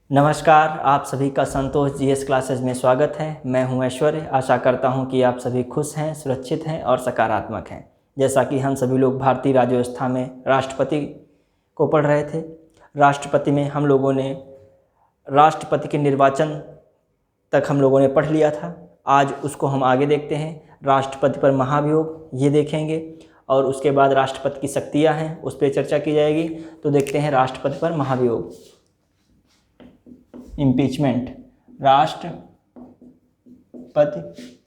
नमस्कार, आप सभी का संतोष जीएस क्लासेज में स्वागत है। मैं हूं ऐश्वर्य। आशा करता हूं कि आप सभी खुश हैं, सुरक्षित हैं और सकारात्मक हैं। जैसा कि हम सभी लोग भारतीय राज्य व्यवस्था में राष्ट्रपति को पढ़ रहे थे। राष्ट्रपति में हम लोगों ने राष्ट्रपति के निर्वाचन तक हम लोगों ने पढ़ लिया था। आज उसको हम आगे देखते हैं। राष्ट्रपति पर महाभियोग ये देखेंगे और उसके बाद राष्ट्रपति की शक्तियाँ हैं उस पर चर्चा की जाएगी। तो देखते हैं राष्ट्रपति पर महाभियोग। इम्पीचमेंट, राष्ट्रपति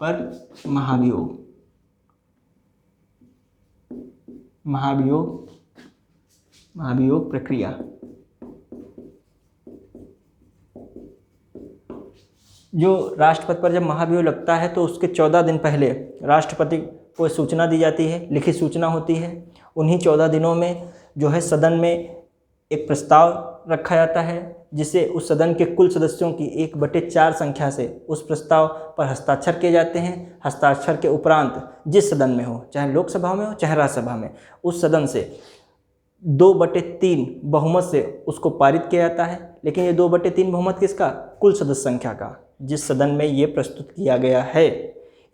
पर महाभियोग। महाभियोग प्रक्रिया। जो राष्ट्रपति पर जब महाभियोग लगता है तो उसके 14 दिन पहले राष्ट्रपति को सूचना दी जाती है, लिखित सूचना होती है। उन्हीं 14 दिनों में जो है सदन में एक प्रस्ताव रखा जाता है जिसे उस सदन के कुल सदस्यों की 1/4 संख्या से उस प्रस्ताव पर हस्ताक्षर किए जाते हैं। हस्ताक्षर के उपरांत जिस सदन में हो, चाहे लोकसभा में हो चाहे राज्यसभा में, उस सदन से 2/3 बहुमत से उसको पारित किया जाता है। लेकिन ये 2/3 बहुमत किसका? कुल सदस्य संख्या का। जिस सदन में ये प्रस्तुत किया गया है,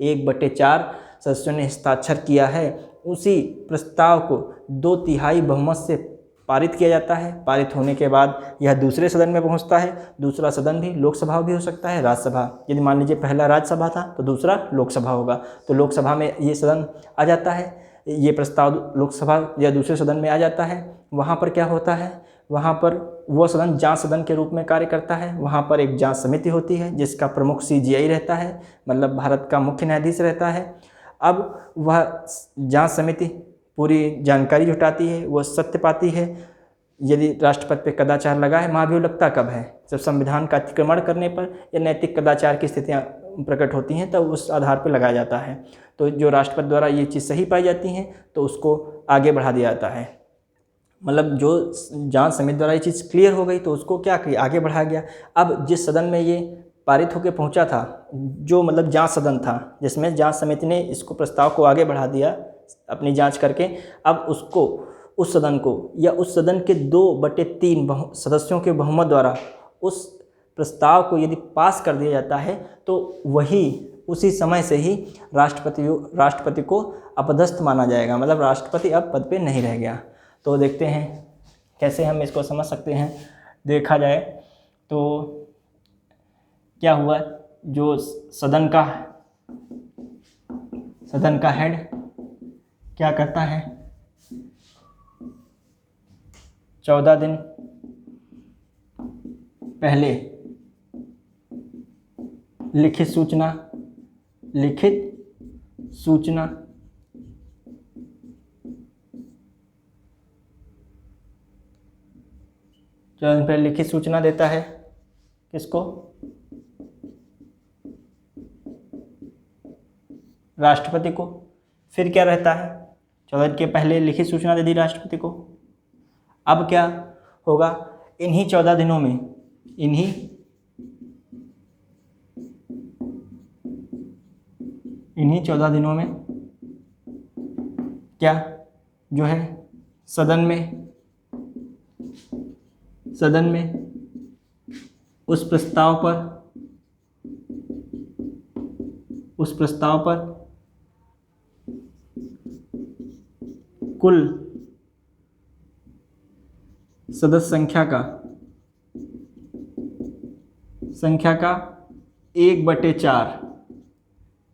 1/4 सदस्यों ने हस्ताक्षर किया है, उसी प्रस्ताव को 2/3 बहुमत से पारित किया जाता है। पारित होने के बाद यह दूसरे सदन में पहुंचता है। दूसरा सदन भी लोकसभा भी हो सकता है, राज्यसभा। यदि मान लीजिए पहला राज्यसभा था तो दूसरा लोकसभा होगा, तो लोकसभा में ये सदन आ जाता है। ये प्रस्ताव लोकसभा या दूसरे सदन में आ जाता है। वहाँ पर क्या होता है? वहाँ पर वो सदन जांच सदन के रूप में कार्य करता है। वहाँ पर एक जांच समिति होती है जिसका प्रमुख CJI रहता है, मतलब भारत का मुख्य न्यायाधीश रहता है। अब वह जांच समिति पूरी जानकारी जुटाती है, वो सत्य पाती है। यदि राष्ट्रपति पे कदाचार लगा है, महाभियोग लगता कब है? जब संविधान का अतिक्रमण करने पर या नैतिक कदाचार की स्थितियां प्रकट होती हैं, तब उस आधार पर लगाया जाता है। तो जो राष्ट्रपति द्वारा ये चीज़ सही पाई जाती हैं तो उसको आगे बढ़ा दिया जाता है। मतलब जो जांच समिति द्वारा ये चीज़ क्लियर हो गई तो उसको क्या किया? आगे बढ़ाया गया। अब जिस सदन में ये पारित होकर पहुंचा था, जो मतलब जांच सदन था, जिसमें जांच समिति ने इसको प्रस्ताव को आगे बढ़ा दिया अपनी जांच करके, अब उसको उस सदन को या उस सदन के 2/3 सदस्यों के बहुमत द्वारा उस प्रस्ताव को यदि पास कर दिया जाता है तो वही उसी समय से ही राष्ट्रपति को अपदस्थ माना जाएगा। मतलब राष्ट्रपति अब पद पे नहीं रह गया। तो देखते हैं कैसे हम इसको समझ सकते हैं। देखा जाए तो क्या हुआ, जो सदन का हेड क्या करता है? 14 दिन पहले लिखित सूचना 14 दिन पहले लिखित सूचना देता है। किसको? राष्ट्रपति को। फिर क्या रहता है? 14 दिन के पहले लिखित सूचना दे दी राष्ट्रपति को। अब क्या होगा? इन्हीं 14 दिनों में क्या जो है सदन में उस प्रस्ताव पर कुल सदस्य संख्या का 1/4,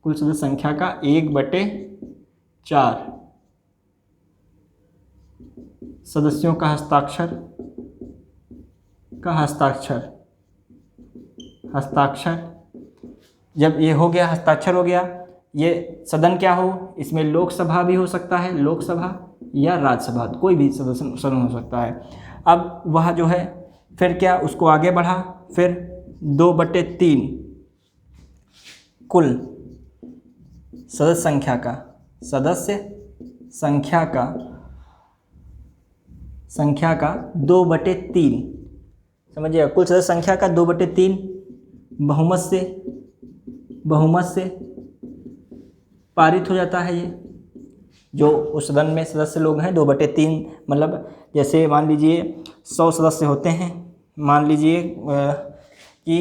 कुल सदस्य संख्या का 1/4 सदस्यों का हस्ताक्षर जब ये हो गया, हस्ताक्षर हो गया, ये सदन क्या हो? इसमें लोकसभा भी हो सकता है, लोकसभा या राज्यसभा, कोई भी सदन हो सकता है। अब वह जो है फिर क्या, उसको आगे बढ़ा। फिर 2/3 कुल सदस्य संख्या का 2/3, समझिए, कुल सदस्य संख्या का 2/3 बहुमत से पारित हो जाता है। ये जो उस सदन में सदस्य लोग हैं 2/3, मतलब जैसे मान लीजिए 100 सदस्य होते हैं, मान लीजिए कि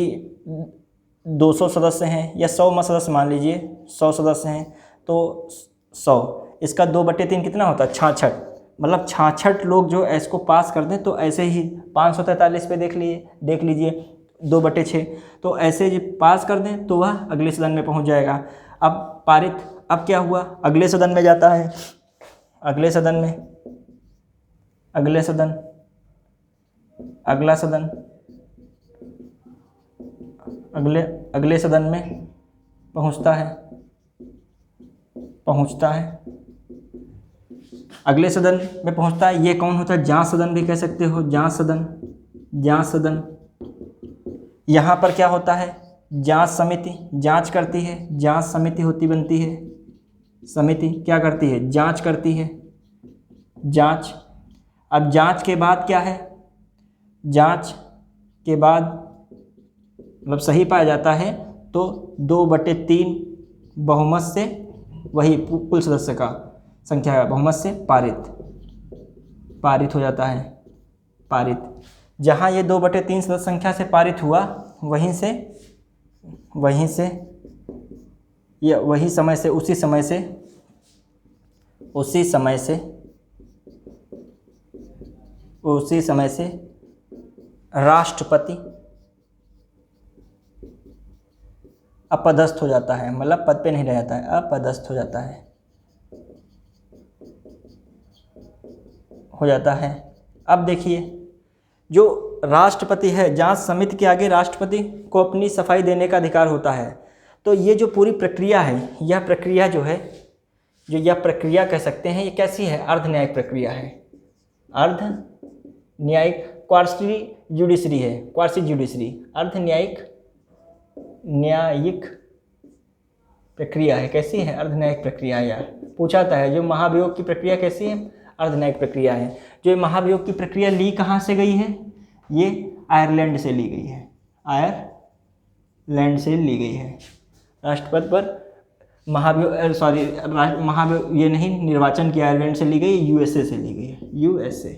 200 सदस्य हैं या 100 सदस्य, मान लीजिए 100 सदस्य हैं तो 100, इसका 2/3 कितना होता है? 66। मतलब 66 लोग जो इसको पास कर दें तो ऐसे ही 543 पे देख लीजिए 2/6, तो ऐसे जो पास कर दें तो वह अगले सदन में पहुंच जाएगा। अब पारित, अब क्या हुआ? अगले सदन में जाता है, अगले सदन में, अगले सदन, अगला सदन, अगले सदन में पहुंचता है, अगले सदन में पहुंचता है। ये कौन होता है? जांच सदन भी कह सकते हो, जांच सदन। यहाँ पर क्या होता है? जांच समिति जांच करती है, जांच समिति बनती है, समिति क्या करती है? जांच करती है, जांच। अब जांच के बाद क्या है? जांच के बाद मतलब सही पाया जाता है तो 2/3 बहुमत से, वही कुल सदस्य का संख्या का बहुमत से पारित हो जाता है, पारित। जहाँ ये 2/3 सदस्य संख्या से पारित हुआ, वहीं से या वही समय से, उसी समय से राष्ट्रपति अपदस्थ हो जाता है, मतलब पद पे नहीं रह जाता है, अपदस्थ हो जाता है। अब देखिए, जो राष्ट्रपति है, जांच समिति के आगे राष्ट्रपति को अपनी सफाई देने का अधिकार होता है। तो ये जो पूरी प्रक्रिया है, यह प्रक्रिया जो है, जो यह प्रक्रिया कह सकते हैं, ये कैसी है? अर्ध न्यायिक प्रक्रिया है, अर्ध न्यायिक, क्वासी जुडिशरी है, क्वासी जुडिशरी, अर्ध न्यायिक प्रक्रिया है। कैसी है? अर्ध न्यायिक प्रक्रिया है। यार पूछा था है, जो महाभियोग की प्रक्रिया कैसी है? अर्ध न्यायिक प्रक्रिया है। जो महाभियोग की प्रक्रिया ली कहाँ से गई है? ये आयरलैंड से ली गई है, आयरलैंड से ली गई है। राष्ट्रपति पर महाभियोग, ये नहीं, निर्वाचन की आयरलैंड से ली गई, यूएसए से ली गई है, यूएसए,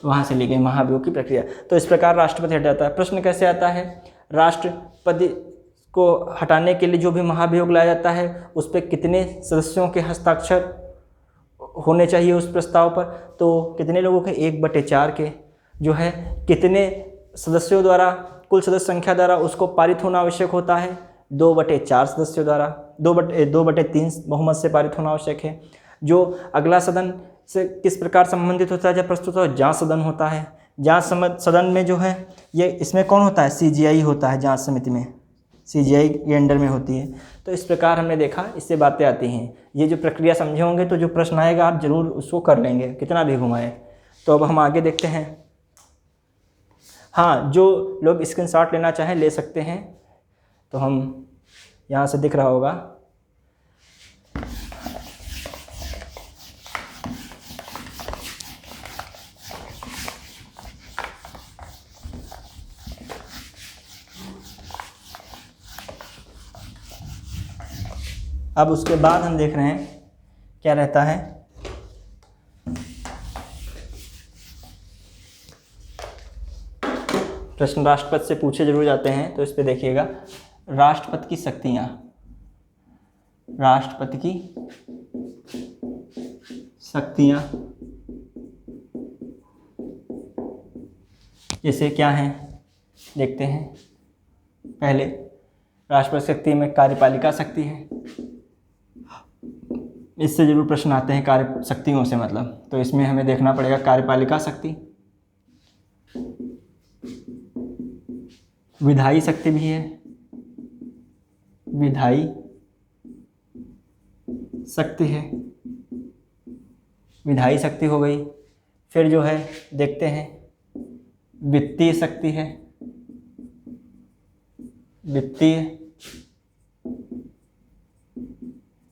वहाँ से ली गई महाभियोग की प्रक्रिया। तो इस प्रकार राष्ट्रपति हट जाता है। प्रश्न कैसे आता है? राष्ट्रपति को हटाने के लिए जो भी महाभियोग लाया जाता है, उस पर कितने सदस्यों के हस्ताक्षर होने चाहिए उस प्रस्ताव पर? तो कितने लोगों के? 1/4 के जो है, कितने सदस्यों द्वारा, कुल सदस्य संख्या द्वारा उसको पारित होना आवश्यक होता है? 2/4 सदस्यों द्वारा, 2/3 बहुमत से पारित होना आवश्यक है। जो अगला सदन से किस प्रकार संबंधित होता है जब प्रस्तुत हो? जांच सदन होता है। जांच सदन में जो है, ये इसमें कौन होता है? सीजीआई होता है, जांच समिति में सीजीआई के अंडर में होती है। तो इस प्रकार हमने देखा, इससे बातें आती हैं। ये जो प्रक्रिया समझे होंगे तो जो प्रश्न आएगा आप जरूर उसको कर लेंगे, कितना भी घुमाएं। तो अब हम आगे देखते हैं। हाँ, जो लोग स्क्रीनशॉट लेना चाहें ले सकते हैं। तो हम यहाँ से दिख रहा होगा, अब उसके बाद हम देख रहे हैं क्या रहता है। प्रश्न राष्ट्रपति से पूछे जरूर जाते हैं, तो इस पे देखिएगा, राष्ट्रपति की शक्तियाँ, राष्ट्रपति की शक्तियाँ जैसे क्या हैं देखते हैं। पहले राष्ट्रपति शक्ति में कार्यपालिका शक्ति है, इससे जरूर प्रश्न आते हैं कार्य शक्तियों से मतलब, तो इसमें हमें देखना पड़ेगा कार्यपालिका शक्ति। विधायी शक्ति भी है, विधायी शक्ति है, विधायी शक्ति हो गई। फिर जो है देखते हैं वित्तीय शक्ति है, वित्तीय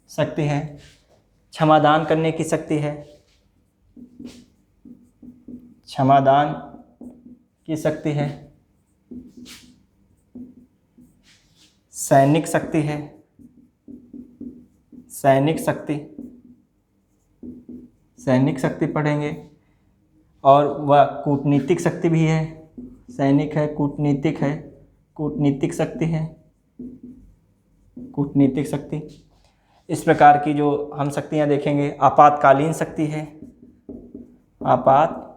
शक्ति है। क्षमादान करने की शक्ति है, क्षमादान की शक्ति है। सैनिक शक्ति है, सैनिक शक्ति, सैनिक शक्ति पढ़ेंगे। और वह कूटनीतिक शक्ति भी है, सैनिक है, कूटनीतिक है, कूटनीतिक शक्ति है, कूटनीतिक शक्ति। इस प्रकार की जो हम शक्तियाँ देखेंगे, आपातकालीन शक्ति है, आपातकालीन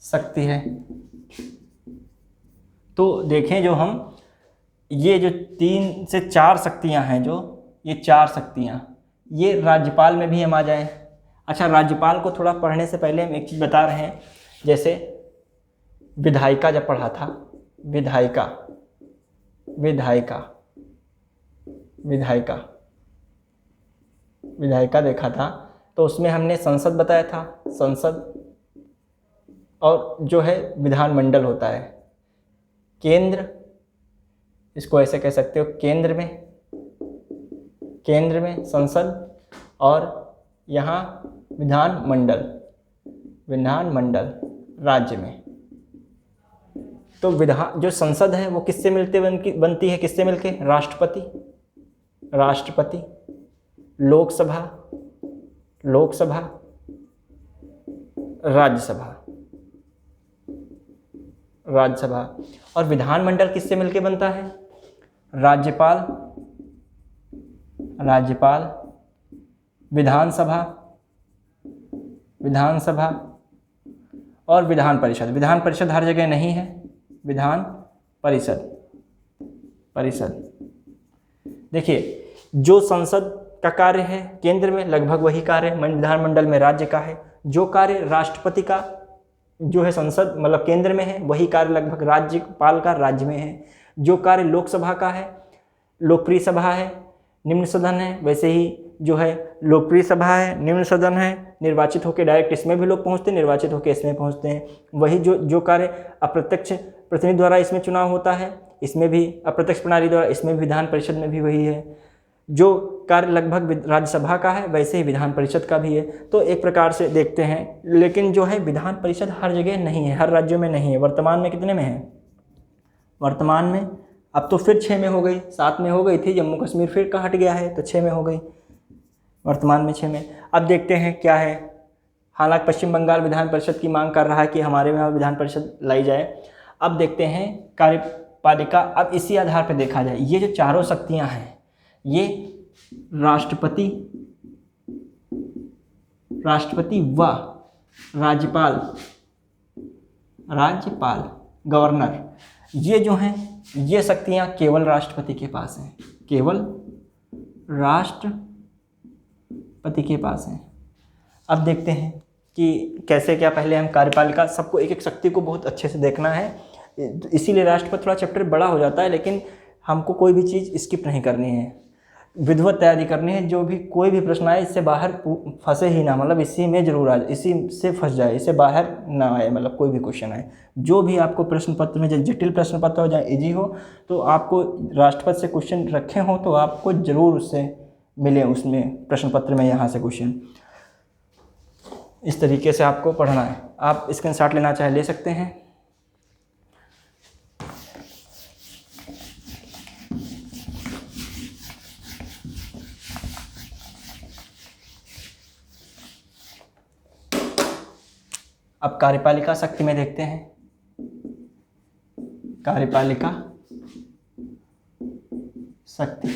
शक्ति है। तो देखें जो हम ये जो 3 से 4 शक्तियाँ हैं, जो ये 4 शक्तियाँ, ये राज्यपाल में भी हम आ जाएं। अच्छा, राज्यपाल को थोड़ा पढ़ने से पहले हम एक चीज़ बता रहे हैं, जैसे विधायिका जब पढ़ा था, विधायिका, विधायिका, विधायिका, विधायिका देखा था, तो उसमें हमने संसद बताया था, संसद, और जो है विधानमंडल होता है, केंद्र, इसको ऐसे कह सकते हो, केंद्र में, केंद्र में संसद, और यहाँ विधानमंडल, विधानमंडल राज्य में। तो जो संसद है वो किससे मिलते बनती है, किससे मिलके? राष्ट्रपति, राष्ट्रपति, लोकसभा, लोकसभा, राज्यसभा, राज्यसभा। और विधानमंडल किससे मिलके बनता है? राज्यपाल, राज्यपाल, विधानसभा, विधानसभा, और विधान परिषद। विधान परिषद हर जगह नहीं है, विधान परिषद, परिषद। देखिए, जो संसद का कार्य है केंद्र में, लगभग वही कार्य विधानमंडल में राज्य का है। जो कार्य राष्ट्रपति का जो है संसद मतलब केंद्र में है, वही कार्य लगभग राज्यपाल का राज्य में है। जो कार्य लोकसभा का है, लोकप्रिय सभा है, निम्न सदन है, वैसे ही जो है लोकप्रिय सभा है, निम्न सदन है, निर्वाचित होकर डायरेक्ट इसमें भी लोग पहुंचते हैं, निर्वाचित होकर इसमें पहुंचते हैं। वही जो कार्य अप्रत्यक्ष प्रतिनिधि द्वारा इसमें चुनाव होता है, इसमें भी अप्रत्यक्ष प्रणाली द्वारा, इसमें भी विधान परिषद में भी वही है। जो कार्य लगभग राज्यसभा का है, वैसे ही विधान परिषद का भी है। तो एक प्रकार से देखते हैं, लेकिन जो है विधान परिषद हर जगह नहीं है, हर राज्यों में नहीं है। वर्तमान में कितने में है? वर्तमान में अब तो फिर 6 में हो गई, 7 में हो गई थी, जम्मू कश्मीर फिर का हट गया है तो 6 में हो गई, वर्तमान में 6 में। अब देखते हैं क्या है। हालांकि पश्चिम बंगाल विधान परिषद की मांग कर रहा है कि हमारे में विधान परिषद लाई जाए। अब देखते हैं कार्यपालिका। अब इसी आधार पर देखा जाए, ये जो चारों शक्तियां हैं, ये राष्ट्रपति, राष्ट्रपति व राज्यपाल, राज्यपाल, गवर्नर, ये जो हैं ये शक्तियां केवल राष्ट्रपति के पास हैं, केवल राष्ट्रपति के पास हैं। अब देखते हैं कि कैसे क्या। पहले हम कार्यपालिका, सबको एक एक शक्ति को बहुत अच्छे से देखना है, इसीलिए राष्ट्रपति थोड़ा चैप्टर बड़ा हो जाता है, लेकिन हमको कोई भी चीज़ स्किप नहीं करनी है, विधिवत तैयारी करनी है। जो भी कोई भी प्रश्न आए इससे बाहर फंसे ही ना, मतलब इसी में जरूर आ जाए, इसी से फंस जाए, इससे बाहर ना आए, मतलब कोई भी क्वेश्चन आए। जो भी आपको प्रश्न पत्र में, चाहे जटिल प्रश्न पत्र हो चाहे इजी हो, तो आपको राष्ट्रपति से क्वेश्चन रखे हों तो आपको जरूर उससे मिले, उसमें प्रश्न पत्र में यहाँ से क्वेश्चन। इस तरीके से आपको पढ़ना है। आप स्क्रीनशॉट लेना चाहे ले सकते हैं। अब कार्यपालिका शक्ति में देखते हैं। कार्यपालिका शक्ति,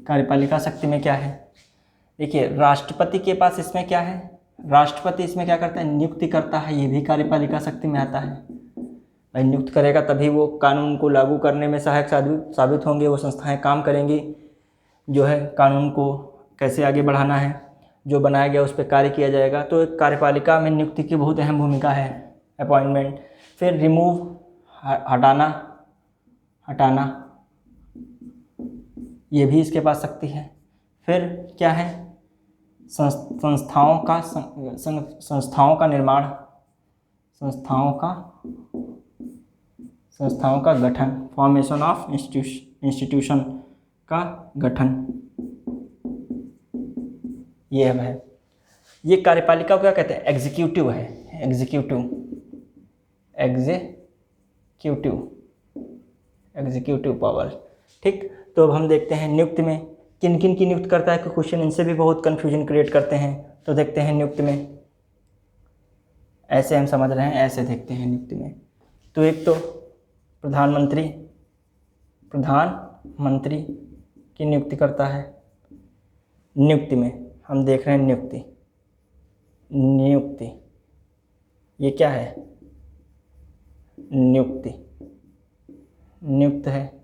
कार्यपालिका शक्ति में क्या है? देखिए, राष्ट्रपति के पास इसमें क्या है? राष्ट्रपति इसमें क्या करता है? नियुक्ति करता है, ये भी कार्यपालिका शक्ति में आता है। भाई नियुक्त करेगा तभी वो कानून को लागू करने में सहायक साबित होंगे, वो संस्थाएं काम करेंगी, जो है कानून को कैसे आगे बढ़ाना है, जो बनाया गया उस पर कार्य किया जाएगा। तो एक कार्यपालिका में नियुक्ति की बहुत अहम भूमिका है, अपॉइंटमेंट। फिर रिमूव, हटाना, हटाना, ये भी इसके पास शक्ति है। फिर क्या है? संस्थाओं का निर्माण, संस्थाओं का गठन, फॉर्मेशन ऑफ इंस्टीट्यूशन का गठन, ये है। ये कार्यपालिका को क्या कहते हैं? एग्जीक्यूटिव है, एग्जीक्यूटिव पावर। ठीक, तो अब हम देखते हैं नियुक्त में किन किन की नियुक्त करता है, क्योंकि क्वेश्चन इनसे भी बहुत कन्फ्यूजन क्रिएट करते हैं। तो देखते हैं नियुक्त में, ऐसे हम समझ रहे हैं, ऐसे देखते हैं नियुक्ति में। तो एक तो प्रधानमंत्री की नियुक्ति करता है। नियुक्ति में हम देख रहे हैं नियुक्ति, ये क्या है? नियुक्त है,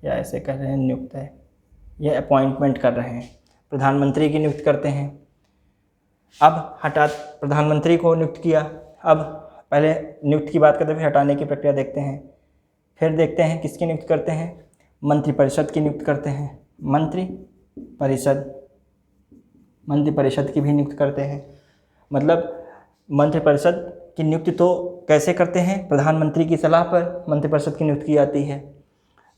या ऐसे कह रहे हैं नियुक्त है, ये अपॉइंटमेंट कर रहे हैं। प्रधानमंत्री की नियुक्ति करते हैं। अब प्रधानमंत्री को नियुक्त किया। अब पहले नियुक्त की बात करते हैं, फिर हटाने की प्रक्रिया देखते हैं। फिर देखते हैं किसकी नियुक्ति करते हैं? मंत्रिपरिषद की नियुक्ति करते हैं। मंत्रिपरिषद की भी नियुक्ति करते हैं। मतलब मंत्रिपरिषद की नियुक्ति तो कैसे करते हैं? प्रधानमंत्री की सलाह पर मंत्रिपरिषद की नियुक्ति की जाती है,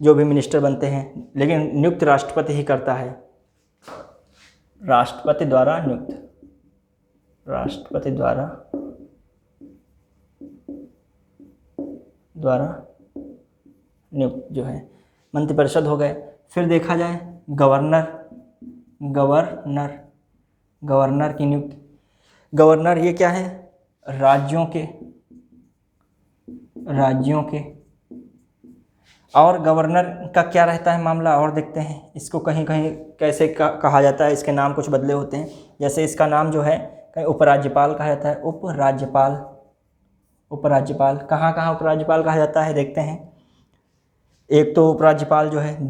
जो भी मिनिस्टर बनते हैं, लेकिन नियुक्त राष्ट्रपति ही करता है। राष्ट्रपति द्वारा नियुक्त जो है मंत्रिपरिषद हो गए। फिर देखा जाए गवर्नर की नियुक्ति। गवर्नर ये क्या है? राज्यों के और गवर्नर का क्या रहता है मामला, और देखते हैं इसको। कहीं कहीं कैसे कहा जाता है, इसके नाम कुछ बदले होते हैं। जैसे इसका नाम जो है कहीं उपराज्यपाल कहा जाता है। उपराज्यपाल कहाँ उपराज्यपाल कहा जाता है, देखते हैं। एक तो उपराज्यपाल जो है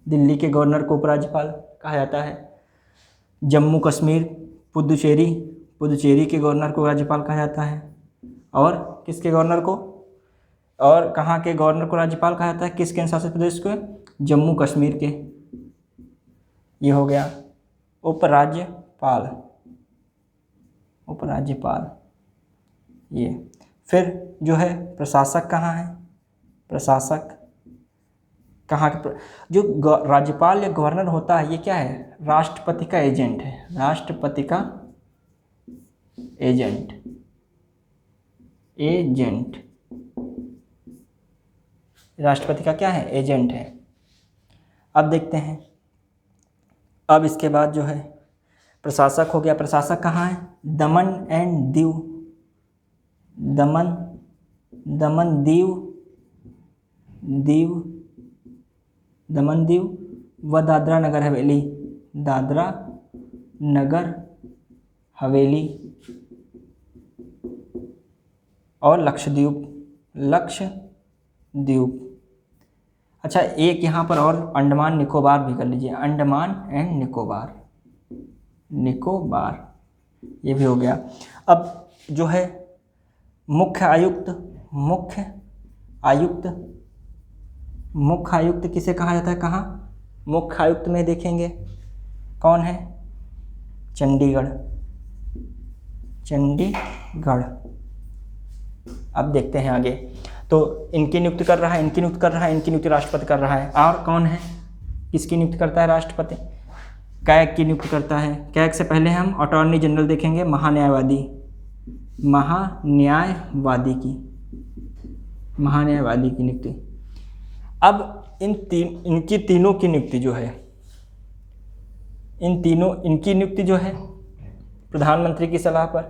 दिल्ली के गवर्नर को उपराज्यपाल कहा जाता है। जम्मू कश्मीर पुदुचेरी के गवर्नर को राज्यपाल कहा जाता है। और किसके गवर्नर को, और कहाँ के गवर्नर को राज्यपाल कहा जाता है? किस केंद्र शासित प्रदेश को? जम्मू कश्मीर के। ये हो गया उपराज्यपाल। ये फिर जो है प्रशासक कहाँ है? प्रशासक कहाँ के? जो राज्यपाल या गवर्नर होता है, ये क्या है? राष्ट्रपति का एजेंट है। राष्ट्रपति का क्या है? एजेंट है। अब देखते हैं, अब इसके बाद जो है प्रशासक हो गया। प्रशासक कहाँ है? दमन एंड दीव व दादरा नगर हवेली और लक्षद्वीप। अच्छा, एक यहाँ पर और अंडमान निकोबार भी कर लीजिए। अंडमान एंड निकोबार ये भी हो गया। अब जो है मुख्य आयुक्त किसे कहा जाता है? कहाँ? मुख्य आयुक्त में देखेंगे कौन है? चंडीगढ़। अब देखते हैं आगे। तो इनकी नियुक्ति कर रहा है, इनकी नियुक्ति राष्ट्रपति कर रहा है। और कौन है? किसकी नियुक्ति करता है राष्ट्रपति? कैग की नियुक्ति करता है। कैग से पहले हम अटॉर्नी जनरल देखेंगे, महान्यायवादी की नियुक्ति। अब इनकी तीनों की नियुक्ति जो है, इनकी नियुक्ति जो है प्रधानमंत्री की सलाह पर,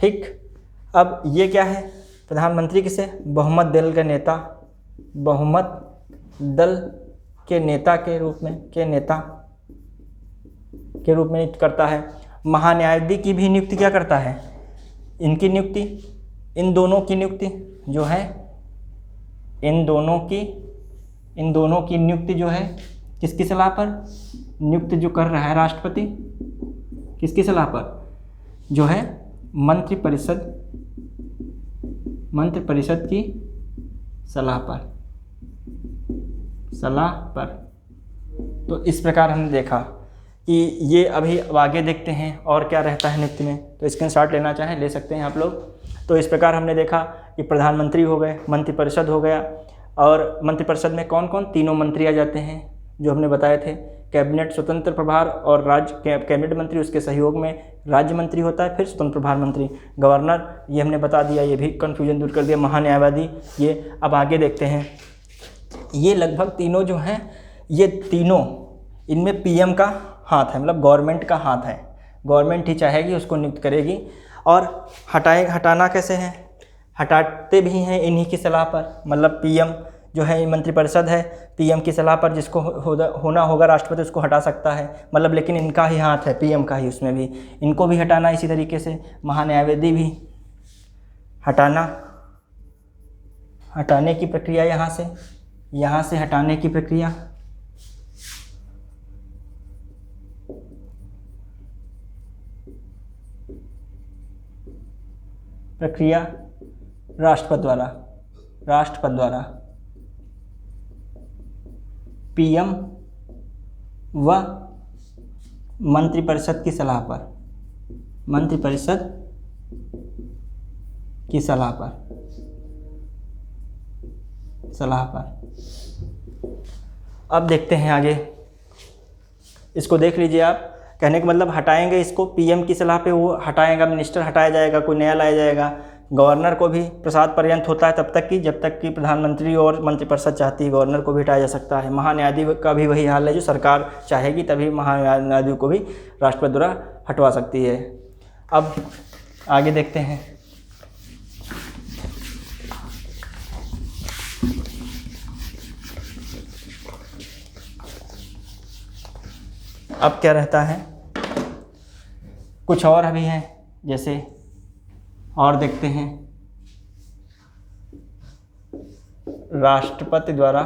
ठीक। अब ये क्या है? प्रधानमंत्री किसे? बहुमत दल के नेता के रूप में नियुक्त करता है। महान्यायाधीश की भी नियुक्ति क्या करता है? इन दोनों की नियुक्ति जो है, इन दोनों की नियुक्ति जो है किसकी सलाह पर? नियुक्ति जो कर रहा है राष्ट्रपति, किसकी सलाह पर? जो है मंत्रिपरिषद की सलाह पर। तो इस प्रकार हमने देखा कि ये अभी आगे देखते हैं और क्या रहता है नियुक्ति में। तो स्क्रीनशॉट लेना चाहें ले सकते हैं आप लोग। तो इस प्रकार हमने देखा कि प्रधानमंत्री हो गए, मंत्रिपरिषद हो गया, और मंत्रिपरिषद में कौन कौन? तीनों मंत्री आ जाते हैं। जो हमने बताए थे। कैबिनेट स्वतंत्र प्रभार और राज्य कैबिनेट मंत्री उसके सहयोग में राज्य मंत्री होता है, फिर स्वतंत्र प्रभार मंत्री। गवर्नर ये हमने बता दिया, ये भी कन्फ्यूजन दूर कर दिया। महान्यायवादी ये। अब आगे देखते हैं, ये लगभग तीनों जो हैं, ये तीनों इनमें पीएम का हाथ है, मतलब गवर्नमेंट का हाथ है। गवर्नमेंट ही चाहेगी उसको नियुक्त करेगी। और हटाना कैसे है, हटाते भी हैं इन्हीं की सलाह पर, मतलब पीएम जो है मंत्रिपरिषद है, पीएम की सलाह पर जिसको होना होगा राष्ट्रपति उसको हटा सकता है, मतलब लेकिन इनका ही हाथ है, पीएम का ही, उसमें भी इनको भी हटाना। इसी तरीके से महान्यायवादी भी हटाने की प्रक्रिया, यहाँ से हटाने की प्रक्रिया। राष्ट्रपति द्वारा पीएम व मंत्रिपरिषद की सलाह पर। अब देखते हैं आगे, इसको देख लीजिए आप। कहने का मतलब हटाएंगे इसको, पीएम की सलाह पे वो हटाएगा, मिनिस्टर हटाया जाएगा, कोई नया लाया जाएगा। गवर्नर को भी प्रसाद पर्यंत होता है तब तक कि जब तक कि प्रधानमंत्री और मंत्रिपरिषद चाहती है, गवर्नर को भी हटाया जा सकता है। महान्यायाधीश का भी वही हाल है, जो सरकार चाहेगी तभी महान्यायाधीश को भी राष्ट्रपति द्वारा हटवा सकती है। अब आगे देखते हैं, अब क्या रहता है, कुछ और अभी हैं, जैसे और देखते हैं, राष्ट्रपति द्वारा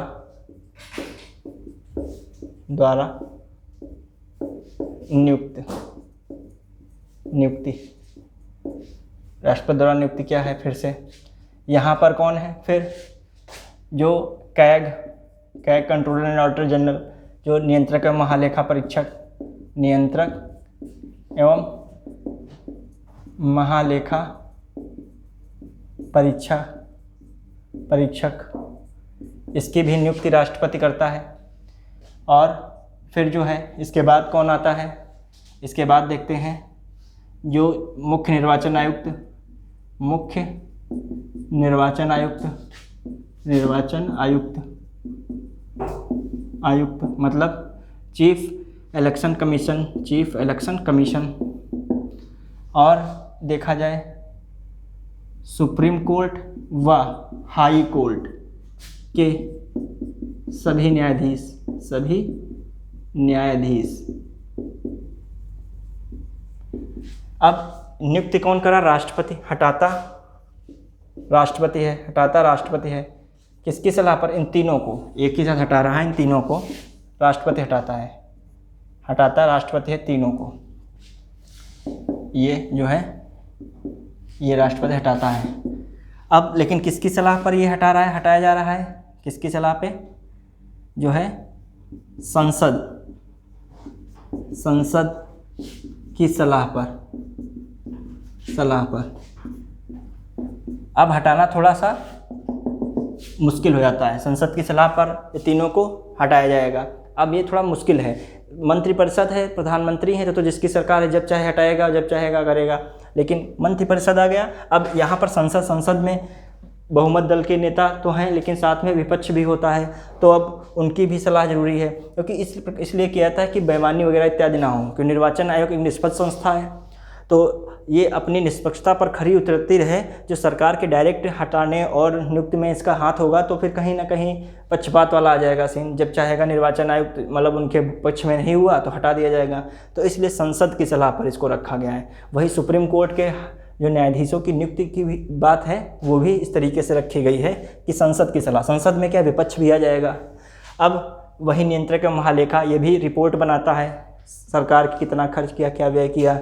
नियुक्ति। राष्ट्रपति द्वारा नियुक्ति क्या है, फिर से यहाँ पर कौन है, फिर जो CAG controller and auditor general, जो नियंत्रक एवं महालेखा परीक्षक, नियंत्रक एवं महालेखा परीक्षक, इसकी भी नियुक्ति राष्ट्रपति करता है। और फिर जो है इसके बाद कौन आता है, इसके बाद देखते हैं जो मुख्य निर्वाचन आयुक्त मतलब चीफ इलेक्शन कमीशन। और देखा जाए सुप्रीम कोर्ट व हाई कोर्ट के सभी न्यायाधीश। अब नियुक्ति कौन करा, राष्ट्रपति। हटाता राष्ट्रपति है। किसकी सलाह पर, इन तीनों को एक ही साथ हटा रहा है, इन तीनों को राष्ट्रपति हटाता राष्ट्रपति है तीनों को। ये जो है ये राष्ट्रपति हटाता है। अब लेकिन किसकी सलाह पर ये हटाया जा रहा है, किसकी सलाह पे, जो है संसद की सलाह पर। अब हटाना थोड़ा सा मुश्किल हो जाता है, संसद की सलाह पर ये तीनों को हटाया जाएगा। अब ये थोड़ा मुश्किल है, मंत्रिपरिषद है, प्रधानमंत्री है, तो जिसकी सरकार है जब चाहे हटाएगा, जब चाहेगा करेगा। लेकिन मंत्रिपरिषद आ गया, अब यहाँ पर संसद में बहुमत दल के नेता तो हैं, लेकिन साथ में विपक्ष भी होता है, तो अब उनकी भी सलाह जरूरी है, क्योंकि इसलिए किया जाता है कि बेईमानी वगैरह इत्यादि ना हो। क्योंकि निर्वाचन आयोग एक निष्पक्ष संस्था है, तो ये अपनी निष्पक्षता पर खरी उतरती रहे। जो सरकार के डायरेक्ट हटाने और नियुक्ति में इसका हाथ होगा तो फिर कहीं ना कहीं पक्षपात वाला आ जाएगा सीन। जब चाहेगा निर्वाचन आयोग मतलब उनके पक्ष में नहीं हुआ तो हटा दिया जाएगा, तो इसलिए संसद की सलाह पर इसको रखा गया है। वही सुप्रीम कोर्ट के जो न्यायाधीशों की नियुक्ति की भी बात है वो भी इस तरीके से रखी गई है कि संसद की सलाह, संसद में क्या विपक्ष भी आ जाएगा। अब वही नियंत्रक महालेखा ये भी रिपोर्ट बनाता है सरकार की कितना खर्च किया, क्या व्यय किया।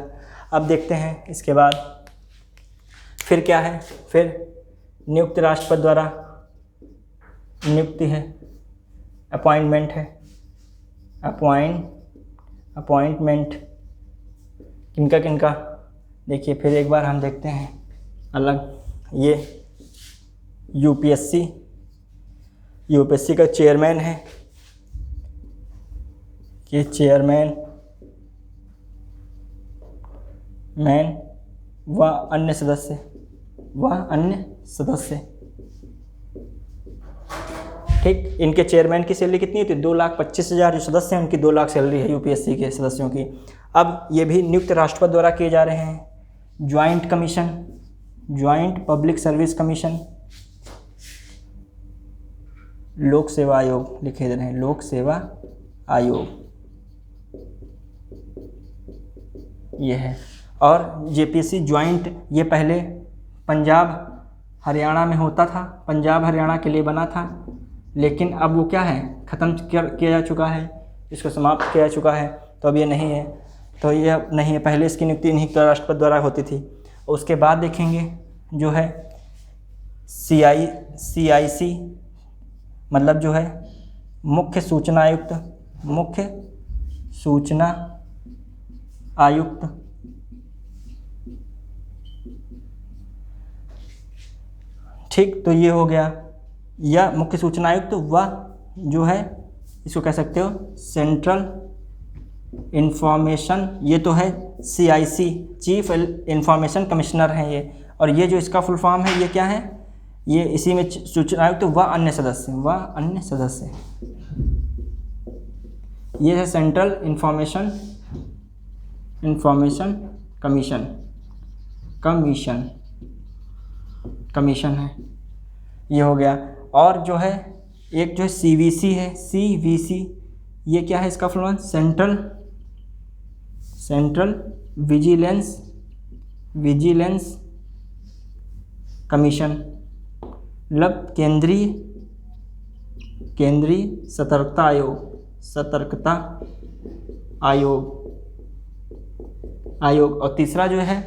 अब देखते हैं इसके बाद फिर क्या है, फिर नियुक्त राष्ट्रपति द्वारा नियुक्ति है, अपॉइंटमेंट है, अपॉइंटमेंट किनका देखिए फिर एक बार हम देखते हैं अलग। ये यूपीएससी का चेयरमैन है, के चेयरमैन व अन्य सदस्य ठीक। इनके चेयरमैन की सैलरी कितनी होती है? 2,25,000। जो सदस्य हैं उनकी 2 लाख सैलरी है यूपीएससी के सदस्यों की। अब ये भी नियुक्त राष्ट्रपति द्वारा किए जा रहे हैं। Joint commission, joint public service commission, लोक सेवा आयोग लिखे दे रहे हैं, लोक सेवा आयोग ये है। और जेपीसी ज्वाइंट, ये पहले पंजाब हरियाणा में होता था, पंजाब हरियाणा के लिए बना था, लेकिन अब वो क्या है, ख़त्म किया जा चुका है, इसको समाप्त किया जा चुका है, तो अब ये नहीं है, तो ये नहीं है। पहले इसकी नियुक्ति इन्हीं राष्ट्रपति द्वारा होती थी। उसके बाद देखेंगे जो है CIC, मतलब जो है मुख्य सूचना आयुक्त, मुख्य सूचना आयुक्त, ठीक। तो ये हो गया, या मुख्य सूचना आयुक्त व जो है इसको कह सकते हो सेंट्रल इंफॉर्मेशन, ये तो है CIC, चीफ इंफॉर्मेशन कमिश्नर हैं ये। और ये जो इसका फुल फॉर्म है ये क्या है, ये इसी में सूचना आयुक्त व अन्य सदस्य, ये है सेंट्रल इंफॉर्मेशन कमीशन है, ये हो गया। और जो है एक जो है CVC है, CVC ये क्या है, इसका full form central vigilance commission, मतलब केंद्रीय सतर्कता आयोग। और तीसरा जो है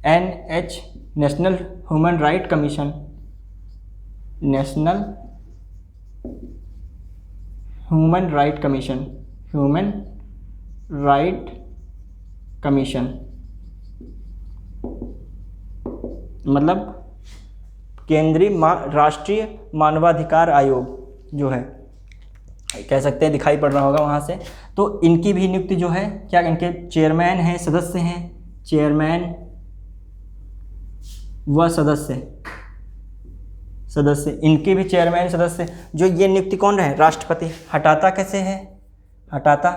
NH, national human right commission, human right commission, मतलब केंद्रीय राष्ट्रीय मानवाधिकार आयोग जो है, कह सकते हैं, दिखाई पड़ रहा होगा वहाँ से। तो इनकी भी नियुक्ति जो है क्या, इनके चेयरमैन हैं, सदस्य हैं, चेयरमैन व सदस्य, इनके भी चेयरमैन सदस्य। जो ये नियुक्ति कौन रहे, राष्ट्रपति। हटाता कैसे है, हटाता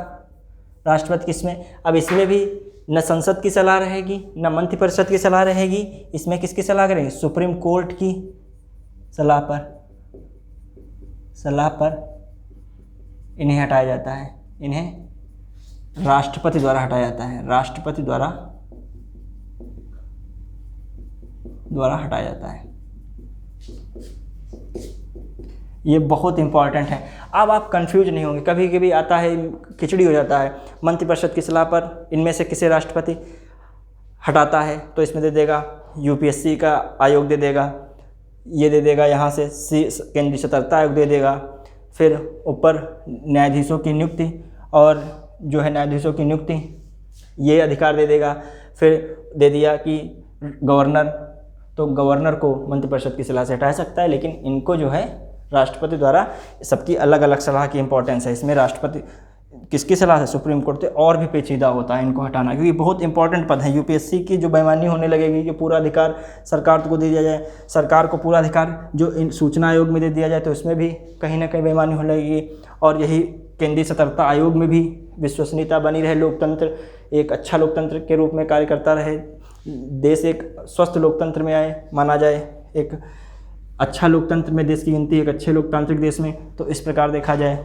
राष्ट्रपति किसमें, अब इसमें भी न संसद की सलाह रहेगी न मंत्रिपरिषद की सलाह रहेगी, इसमें किसकी सलाह करेंगे, सुप्रीम कोर्ट की सलाह पर इन्हें हटाया जाता है, इन्हें राष्ट्रपति द्वारा हटाया जाता है, राष्ट्रपति द्वारा हटाया जाता है। ये बहुत इंपॉर्टेंट है। अब आप कंफ्यूज नहीं होंगे, कभी कभी आता है, खिचड़ी हो जाता है, मंत्रिपरिषद की सलाह पर इनमें से किसे राष्ट्रपति हटाता है, तो इसमें दे देगा यूपीएससी का आयोग दे देगा, ये दे देगा यहाँ से केंद्रीय सतर्कता आयोग दे देगा, फिर ऊपर न्यायाधीशों की नियुक्ति, और जो है न्यायाधीशों की नियुक्ति ये अधिकार दे देगा, फिर दे दिया कि गवर्नर, तो गवर्नर को मंत्रिपरिषद की सलाह से हटा सकता है, लेकिन इनको जो है राष्ट्रपति द्वारा, सबकी अलग अलग सलाह की इंपॉर्टेंस है इसमें। राष्ट्रपति किसकी सलाह से, सुप्रीम कोर्ट से, और भी पेचीदा होता है इनको हटाना, क्योंकि बहुत इंपॉर्टेंट पद है। यूपीएससी की जो बेईमानी होने लगेगी कि पूरा अधिकार सरकार को दे दिया जाए, सरकार को पूरा अधिकार जो इन सूचना आयोग में दे दिया जाए, तो इसमें भी कहीं ना कहीं बेईमानी होने लगेगी। और यही केंद्रीय सतर्कता आयोग में भी विश्वसनीयता बनी रहे, लोकतंत्र एक अच्छा लोकतंत्र के रूप में कार्य करता रहे, देश एक स्वस्थ लोकतंत्र में आए, माना जाए एक अच्छा लोकतंत्र में देश की गिनती एक अच्छे लोकतांत्रिक देश में। तो इस प्रकार देखा जाए,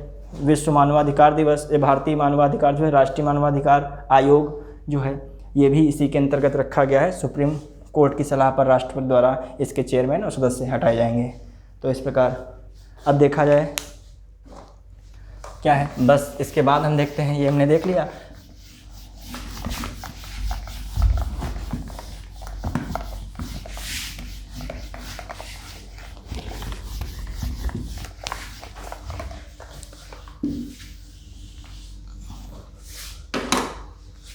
विश्व मानवाधिकार दिवस, भारतीय मानवाधिकार जो है, राष्ट्रीय मानवाधिकार आयोग जो है, ये भी इसी के अंतर्गत रखा गया है। सुप्रीम कोर्ट की सलाह पर राष्ट्रपति द्वारा इसके चेयरमैन और सदस्य हटाए जाएंगे। तो इस प्रकार अब देखा जाए क्या है, बस इसके बाद हम देखते हैं, ये हमने देख लिया।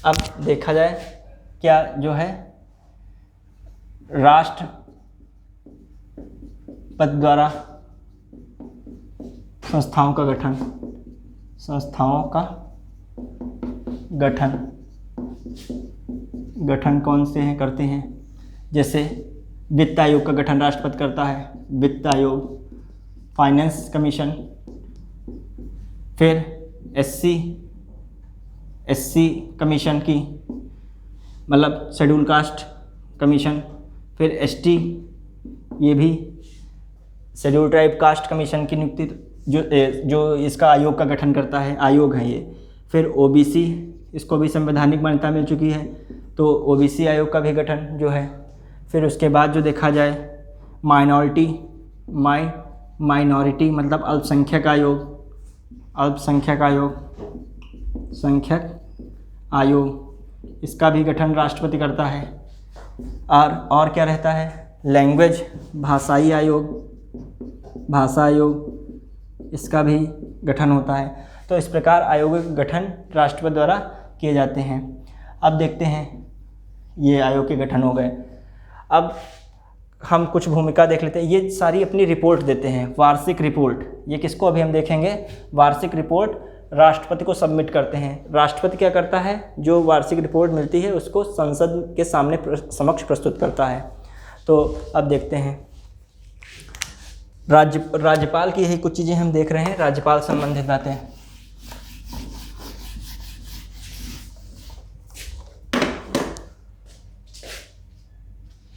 अब देखा जाए क्या जो है राष्ट्रपति द्वारा संस्थाओं का गठन, संस्थाओं का गठन कौन से हैं करते हैं? जैसे वित्त आयोग का गठन राष्ट्रपति करता है, वित्त आयोग, फाइनेंस कमीशन, फिर एससी कमीशन की, मतलब शेड्यूल कास्ट कमीशन, फिर एसटी, ये भी शेड्यूल ट्राइब कास्ट कमीशन की नियुक्ति जो इसका आयोग का गठन करता है, आयोग है ये। फिर ओबीसी, इसको भी संवैधानिक मान्यता मिल चुकी है, तो ओबीसी आयोग का भी गठन जो है। फिर उसके बाद जो देखा जाए माइनॉरिटी मतलब अल्पसंख्यक आयोग, इसका भी गठन राष्ट्रपति करता है। और क्या रहता है? लैंग्वेज, भाषा आयोग, इसका भी गठन होता है। तो इस प्रकार आयोगों के गठन राष्ट्रपति द्वारा किए जाते हैं। अब देखते हैं, ये आयोग के गठन हो गए। अब हम कुछ भूमिका देख लेते हैं। ये सारी अपनी रिपोर्ट देते हैं, वार्षिक रिपोर्ट। ये किसको अभी हम देखेंगे? वार्षिक रिपोर्ट राष्ट्रपति को सबमिट करते हैं। राष्ट्रपति क्या करता है? जो वार्षिक रिपोर्ट मिलती है उसको संसद के समक्ष प्रस्तुत करता है। तो अब देखते हैं राज्यपाल की यही कुछ चीज़ें हम देख रहे हैं, राज्यपाल संबंधित बातें।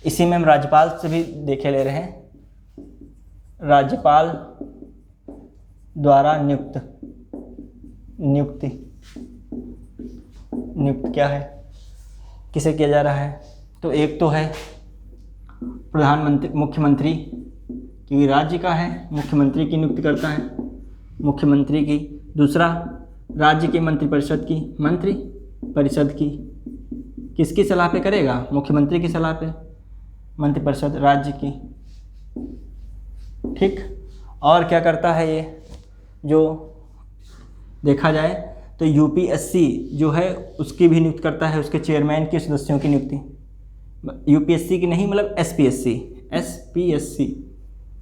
इसी में हम राज्यपाल से भी देखे ले रहे हैं। राज्यपाल द्वारा नियुक्त क्या है, किसे किया जा रहा है? तो एक तो है प्रधानमंत्री, मुख्यमंत्री, क्योंकि राज्य का है, मुख्यमंत्री की नियुक्ति करता है, मुख्यमंत्री की। दूसरा राज्य के मंत्रिपरिषद की, किसकी सलाह पे करेगा? मुख्यमंत्री की सलाह पे मंत्रिपरिषद राज्य की, ठीक। और क्या करता है ये? जो देखा जाए तो यूपीएससी जो है उसकी भी नियुक्ति करता है, उसके चेयरमैन के सदस्यों की नियुक्ति। यूपीएससी की नहीं, मतलब एसपीएससी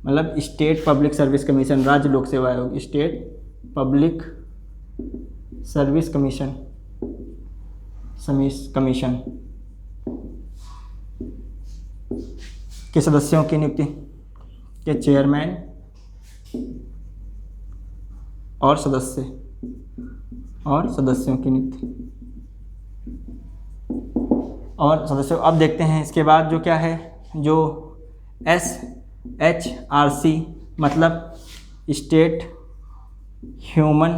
मतलब स्टेट पब्लिक सर्विस कमीशन, राज्य लोक सेवा आयोग, स्टेट पब्लिक सर्विस कमीशन के सदस्यों की नियुक्ति, के चेयरमैन और सदस्यों की नियुक्ति और सदस्यों। अब देखते हैं इसके बाद जो क्या है, जो SHRC मतलब स्टेट ह्यूमन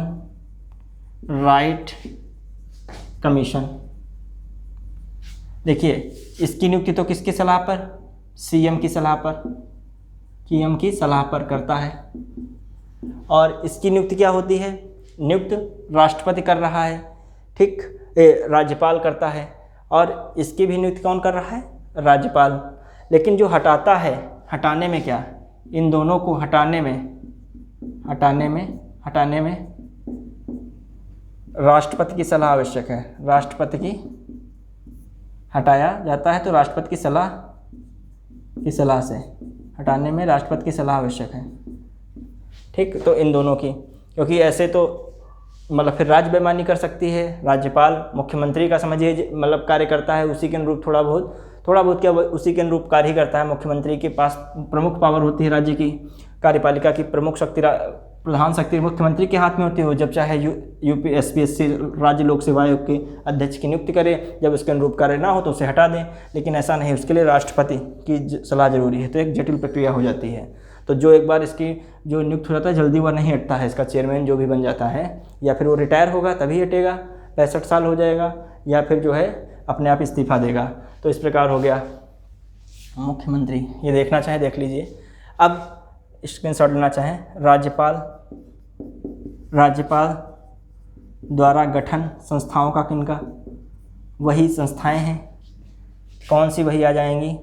राइट कमीशन। देखिए इसकी नियुक्ति तो किसकी सलाह पर? सीएम की सलाह पर करता है। और इसकी नियुक्ति क्या होती है? नियुक्त राष्ट्रपति कर रहा है, ठीक, राज्यपाल करता है। और इसकी भी नियुक्ति कौन कर रहा है? राज्यपाल। लेकिन जो हटाता है, हटाने में क्या? इन दोनों को हटाने में राष्ट्रपति की सलाह आवश्यक है। राष्ट्रपति की हटाया जाता है तो राष्ट्रपति की सलाह से हटाने में राष्ट्रपति की सलाह आवश्यक है, ठीक। तो इन दोनों की, क्योंकि ऐसे तो मतलब फिर राज्य बेईमानी कर सकती है। राज्यपाल मुख्यमंत्री का समझिए मतलब कार्य करता है, उसी के अनुरूप थोड़ा बहुत क्या उसी के अनुरूप कार्य ही करता है। मुख्यमंत्री के पास प्रमुख पावर होती है, राज्य की कार्यपालिका की प्रमुख शक्ति, प्रधान शक्ति मुख्यमंत्री के हाथ में होती है। जब चाहे यूपीएससी राज्य लोक सेवा आयोग के अध्यक्ष की नियुक्ति करे, जब उसके अनुरूप कार्य ना हो तो उसे हटा दें। लेकिन ऐसा नहीं, उसके लिए राष्ट्रपति की सलाह जरूरी है, तो एक जटिल प्रक्रिया हो जाती है। तो जो एक बार इसकी जो नियुक्त हो जाता है जल्दी वह नहीं हटता है, इसका चेयरमैन जो भी बन जाता है, या फिर वो रिटायर होगा तभी हटेगा, 65 साल हो जाएगा, या फिर जो है अपने आप इस्तीफा देगा। तो इस प्रकार हो गया मुख्यमंत्री। ये देखना चाहें देख लीजिए। अब स्क्रीनशॉट लेना चाहें, राज्यपाल द्वारा गठन संस्थाओं का किनका? वही संस्थाएं हैं। कौन सी? वही आ जाएंगी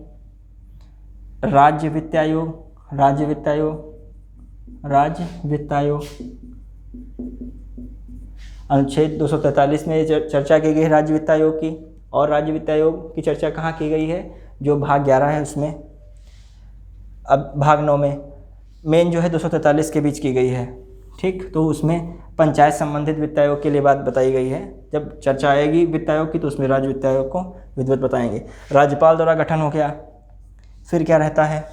राज्य वित्त आयोग। अनुच्छेद 243 में चर्चा की गई है राज्य वित्त आयोग की। और राज्य वित्त आयोग की चर्चा कहाँ की गई है? जो भाग 11 है उसमें। अब भाग 9 में मेन जो है 243 के बीच की गई है, ठीक, तो उसमें पंचायत संबंधित वित्त आयोग के लिए बात बताई गई है। जब चर्चा आएगी वित्त आयोग की तो उसमें राज्य वित्त आयोग को विधिवत बताएंगे। राज्यपाल द्वारा गठन हो गया, फिर क्या रहता है,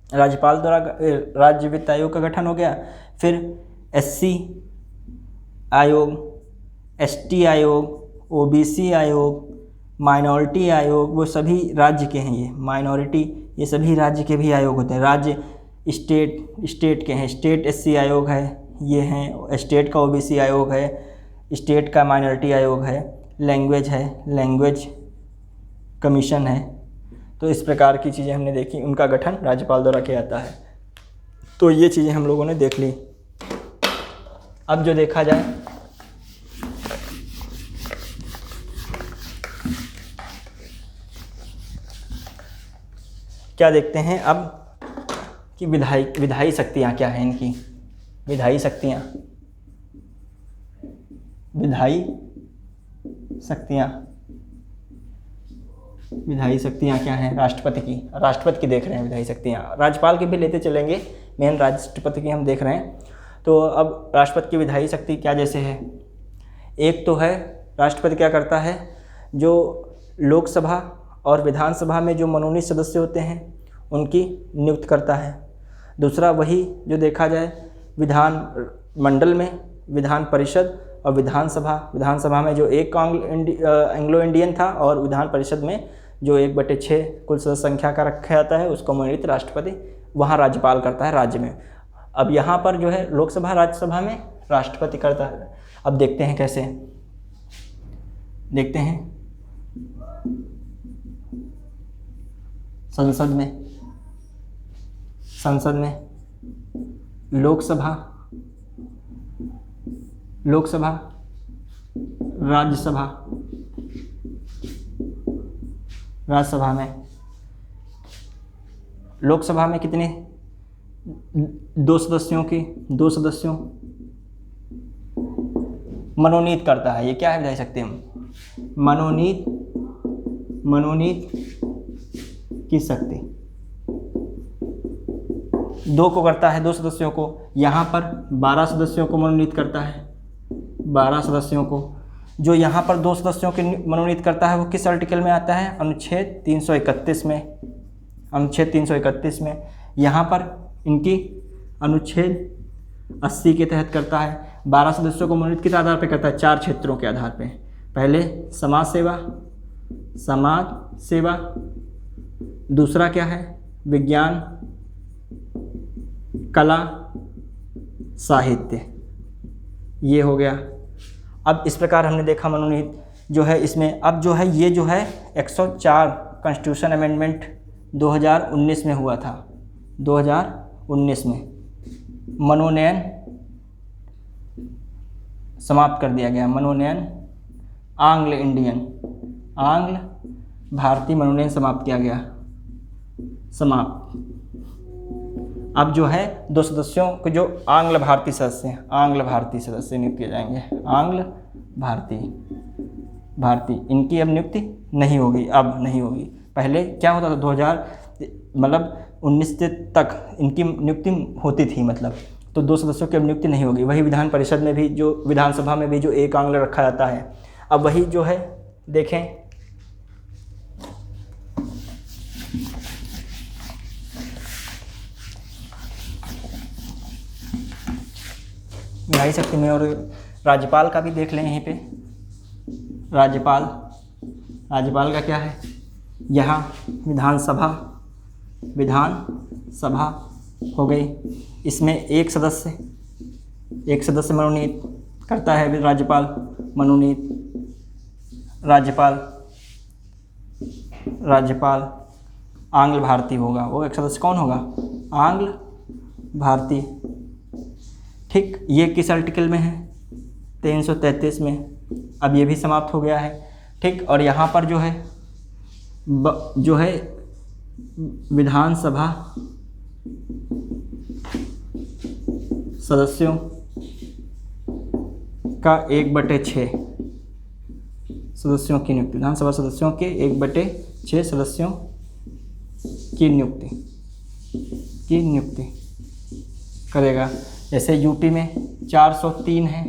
राज्यपाल द्वारा राज्य वित्त आयोग का गठन हो गया। फिर एससी आयोग, एसटी आयोग, ओबीसी आयोग, माइनॉरिटी आयोग, वो सभी राज्य के हैं। ये माइनॉरिटी, ये सभी राज्य के भी आयोग होते हैं। राज्य स्टेट के हैं, स्टेट एससी आयोग है, ये हैं। स्टेट का ओबीसी आयोग है, स्टेट का माइनॉरिटी आयोग है। लैंग्वेज है, लैंग्वेज कमीशन है। तो इस प्रकार की चीज़ें हमने देखी, उनका गठन राज्यपाल द्वारा किया जाता है। तो ये चीज़ें हम लोगों ने देख ली। अब जो देखा जाए, क्या देखते हैं अब कि विधायी शक्तियाँ क्या हैं इनकी। विधायी शक्तियाँ क्या हैं, राष्ट्रपति की देख रहे हैं विधायी शक्तियाँ। राज्यपाल की भी लेते चलेंगे, मेन राष्ट्रपति की हम देख रहे हैं। तो अब राष्ट्रपति की विधायी शक्ति क्या जैसे है, एक तो है राष्ट्रपति क्या करता है, जो लोकसभा और विधानसभा में जो मनोनीत सदस्य होते हैं उनकी नियुक्त करता है। दूसरा वही जो देखा जाए विधान मंडल में विधान परिषद और विधानसभा में जो एक एंग्लो इंडियन था और विधान परिषद में जो 1/6 कुल सदस्य संख्या का रखा जाता है उसको मनोनीत राष्ट्रपति वहाँ राज्यपाल करता है राज्य में। अब यहाँ पर जो है लोकसभा राज्यसभा में राष्ट्रपति करता है। अब देखते हैं कैसे, देखते हैं संसद में लोकसभा, राज्यसभा में, लोकसभा में कितने, 2 सदस्यों मनोनीत करता है। ये क्या है, बता सकते हैं हम, मनोनीत की शक्ति 2 को करता है, 2 सदस्यों को। यहाँ पर 12 सदस्यों को मनोनीत करता है, 12 सदस्यों को। जो यहाँ पर 2 सदस्यों के मनोनीत करता है वो किस आर्टिकल में आता है, अनुच्छेद 331 में। यहाँ पर इनकी अनुच्छेद 80 के तहत करता है। 12 सदस्यों को मनोनीत किस आधार पर करता है, 4 क्षेत्रों के आधार पे। पहले समाज सेवा, दूसरा क्या है, विज्ञान, कला, साहित्य, ये हो गया। अब इस प्रकार हमने देखा मनोनीत जो है इसमें। अब जो है ये जो है 104 कॉन्स्टिट्यूशन अमेंडमेंट 2019 में हुआ था। 2019 में मनोनयन समाप्त कर दिया गया। मनोनयन आंग्ल भारतीय मनोनयन समाप्त किया गया, समाप्त। अब जो है 2 सदस्यों को जो आंग्ल भारतीय सदस्य नियुक्त किए जाएंगे। आंग्ल भारतीय इनकी अब नियुक्ति नहीं होगी, पहले क्या होता था 2019 तक इनकी नियुक्ति होती थी, तो 2 सदस्यों की अब नियुक्ति नहीं होगी। वही विधान परिषद में भी जो विधानसभा में भी जो एक आंग्ल रखा जाता है, अब वही जो है देखें विधायी शक्ति में। और राज्यपाल का भी देख लें यहीं पे। राज्यपाल का क्या है, यहाँ विधानसभा हो गई, इसमें एक सदस्य मनोनीत करता है राज्यपाल। राज्यपाल आंग्ल भारतीय होगा, वो एक सदस्य कौन होगा, आंग्ल भारतीय। ठीक, ये किस आर्टिकल में है, 333 में। अब ये भी समाप्त हो गया है। ठीक, और यहाँ पर जो है विधानसभा सदस्यों का 1/6 सदस्यों की नियुक्ति, विधानसभा सदस्यों के 1/6 सदस्यों की नियुक्ति करेगा। जैसे यूपी में 403 है,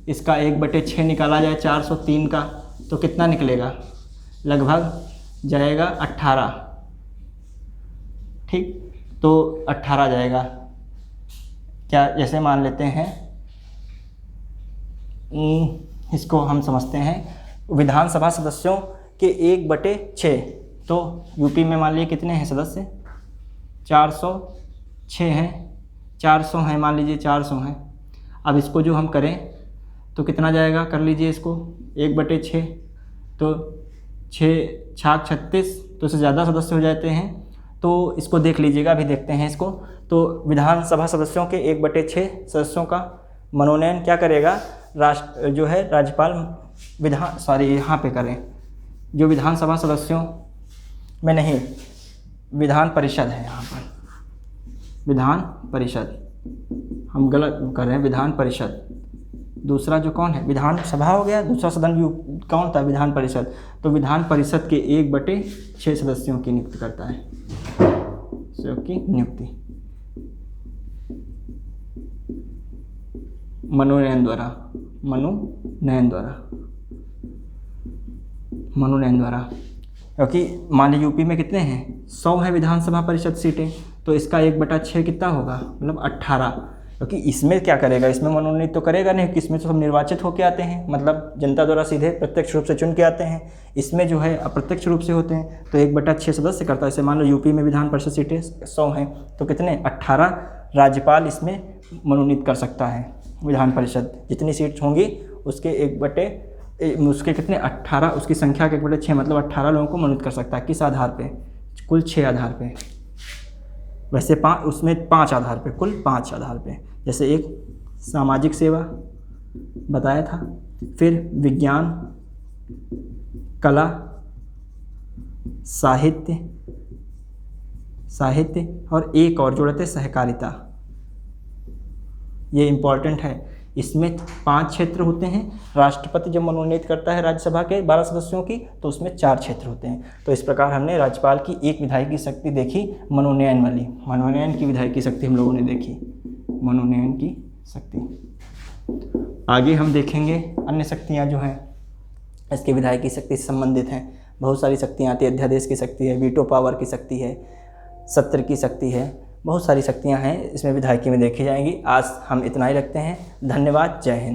इसका 1/6 निकाला जाए 403 का तो कितना निकलेगा, लगभग जाएगा 18। ठीक, तो 18 जाएगा। क्या, जैसे मान लेते हैं इसको हम समझते हैं विधानसभा सदस्यों के 1/6, तो यूपी में मान लीजिए कितने हैं सदस्य, 406 हैं, 400 हैं, मान लीजिए 400 हैं। अब इसको जो हम करें तो कितना जाएगा, कर लीजिए इसको 1/6, तो 6 छाक 36, तो इससे ज़्यादा सदस्य हो जाते हैं। तो इसको देख लीजिएगा, अभी देखते हैं इसको। तो विधानसभा सदस्यों के 1/6 सदस्यों का मनोनयन क्या करेगा, राज्यपाल यहाँ पे करें, जो विधानसभा सदस्यों में नहीं, विधान परिषद है यहाँ पर, विधान परिषद, हम गलत कर रहे हैं, विधान परिषद। दूसरा जो कौन है, विधानसभा हो गया, दूसरा सदन कौन था, विधान परिषद। तो विधान परिषद के 1/6 सदस्यों की नियुक्ति करता है, की नियुक्ति मनोनयन द्वारा, क्योंकि मान लीजिए यूपी में कितने हैं, 100 है विधानसभा परिषद सीटें, तो इसका 1/6 कितना होगा, मतलब 18। क्योंकि इसमें क्या करेगा, इसमें मनोनीत तो करेगा नहीं, कि इसमें तो सब निर्वाचित होकर आते हैं, मतलब जनता द्वारा सीधे प्रत्यक्ष रूप से चुन के आते हैं। इसमें जो है अप्रत्यक्ष रूप से होते हैं, तो 1/6 सदस्य करता है। जैसे मान लो यूपी में विधान परिषद सीटें 100 हैं, तो कितने, 18 राज्यपाल इसमें मनोनीत कर सकता है। विधान परिषद जितनी सीट होंगी उसके कितने, 18, उसकी संख्या के 1/6, मतलब 18 लोगों को मनोनीत कर सकता है। किस आधार पे, कुल 6 आधार पे, वैसे 5, उसमें 5 आधार पे, कुल 5 आधार पे। जैसे एक सामाजिक सेवा बताया था, फिर विज्ञान, कला, साहित्य और एक और जोड़ते सहकारिता। ये इम्पॉर्टेंट है। इसमें 5 क्षेत्र होते हैं। राष्ट्रपति जब मनोनीत करता है राज्यसभा के 12 सदस्यों की, तो उसमें 4 क्षेत्र होते हैं। तो इस प्रकार हमने राज्यपाल की एक विधायकी शक्ति देखी, मनोनयन वाली, मनोनयन की विधायकी शक्ति हम लोगों ने देखी, मनोनयन की शक्ति। आगे हम देखेंगे अन्य शक्तियाँ जो हैं इसके विधायकी शक्ति से संबंधित हैं। बहुत सारी शक्तियाँ आती है, अध्यादेश की शक्ति है, वीटो पावर की शक्ति है, सत्र की शक्ति है, बहुत सारी शक्तियाँ हैं इसमें विधायकी में देखी जाएंगी। आज हम इतना ही रखते हैं। धन्यवाद, जय हिंद।